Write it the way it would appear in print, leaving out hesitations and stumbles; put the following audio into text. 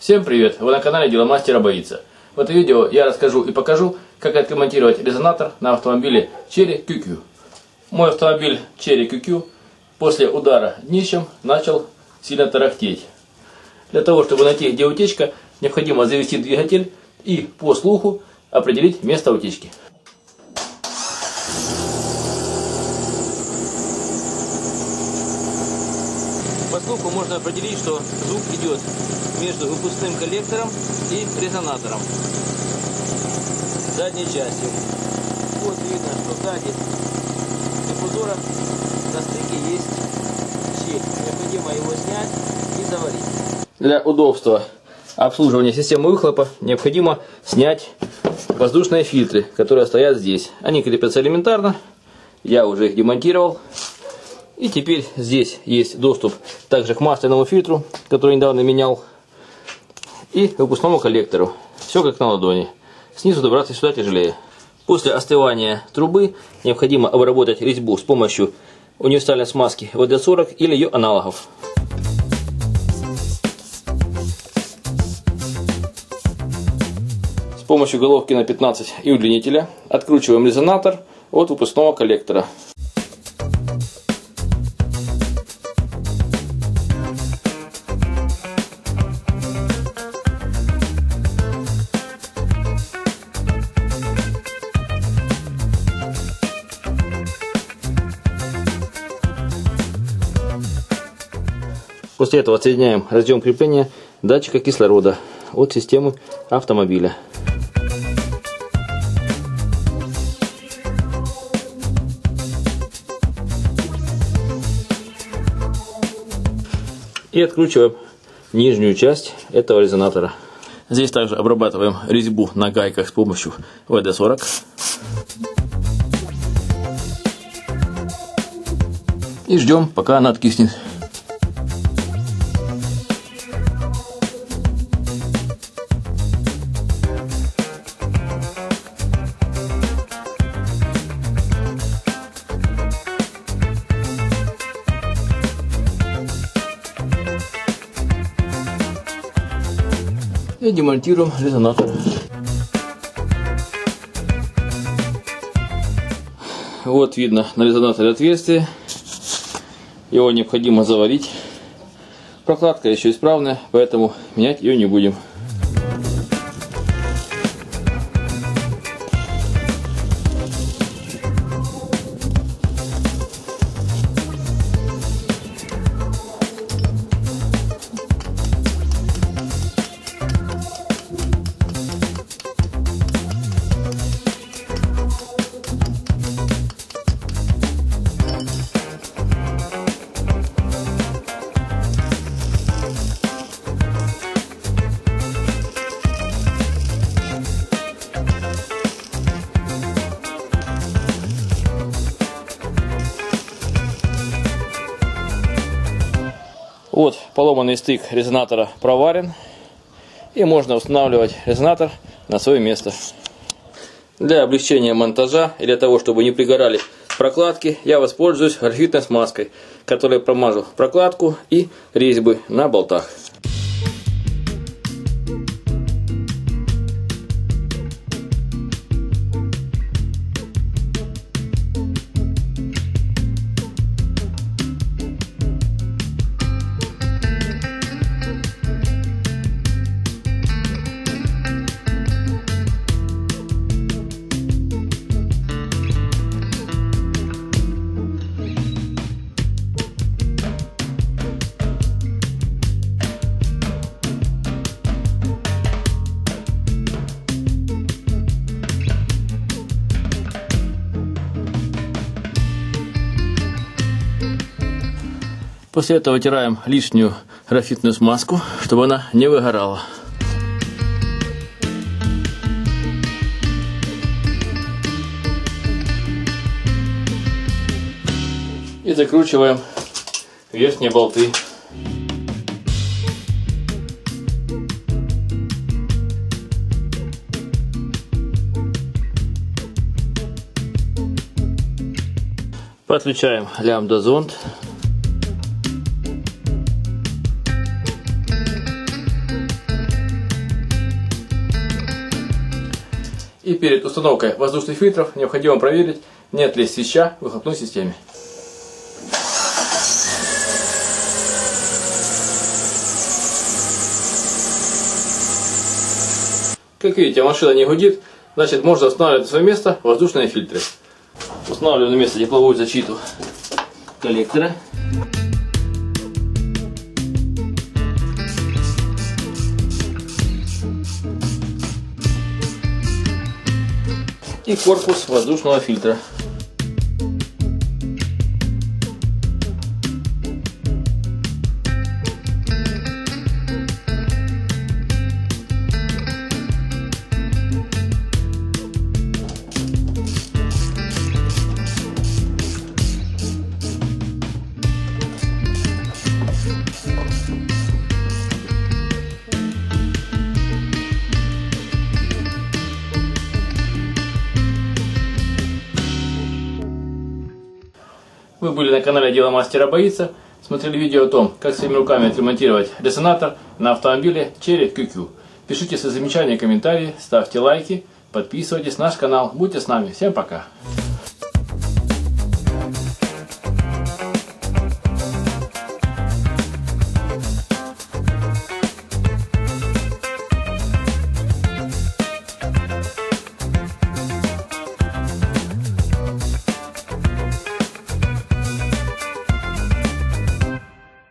Всем привет! Вы на канале Дело мастера боится. В этом видео я расскажу и покажу, как отремонтировать резонатор на автомобиле Chery QQ. Мой автомобиль Chery QQ после удара днищем начал сильно тарахтеть. Для того, чтобы найти, где утечка, необходимо завести двигатель и по слуху определить место утечки. По слуху можно определить, что звук идет между выпускным коллектором и резонатором задней частью. Вот видно, что сзади диффузора на стыке есть щель. Необходимо его снять и заварить. Для удобства обслуживания системы выхлопа необходимо снять воздушные фильтры, которые стоят здесь. Они крепятся элементарно. Я уже их демонтировал. И теперь здесь есть доступ также к масляному фильтру, который недавно менял, и к выпускному коллектору. Все как на ладони. Снизу добраться сюда тяжелее. После остывания трубы необходимо обработать резьбу с помощью универсальной смазки ВД-40 или ее аналогов. С помощью головки на 15 и удлинителя откручиваем резонатор от выпускного коллектора. После этого отсоединяем разъем крепления датчика кислорода от системы автомобиля. И откручиваем нижнюю часть этого резонатора. Здесь также обрабатываем резьбу на гайках с помощью ВД-40. И ждем, пока она откиснет. И демонтируем резонатор. Вот видно на резонаторе отверстие. Его необходимо заварить. Прокладка еще исправная, поэтому менять ее не будем. Вот поломанный стык резонатора проварен, и можно устанавливать резонатор на свое место. Для облегчения монтажа и для того, чтобы не пригорали прокладки, я воспользуюсь графитной смазкой, которой промажу прокладку и резьбы на болтах. После этого вытираем лишнюю графитную смазку, чтобы она не выгорала. И закручиваем верхние болты. Подключаем лямбда-зонд. И перед установкой воздушных фильтров необходимо проверить, нет ли свища в выхлопной системе. Как видите, машина не гудит, значит можно устанавливать на свое место воздушные фильтры. Устанавливаем на место тепловую защиту коллектора. И корпус воздушного фильтра. Вы были на канале Дело мастера боится, смотрели видео о том, как своими руками отремонтировать резонатор на автомобиле Chery QQ. Пишите свои замечания, комментарии, ставьте лайки, подписывайтесь на наш канал. Будьте с нами. Всем пока!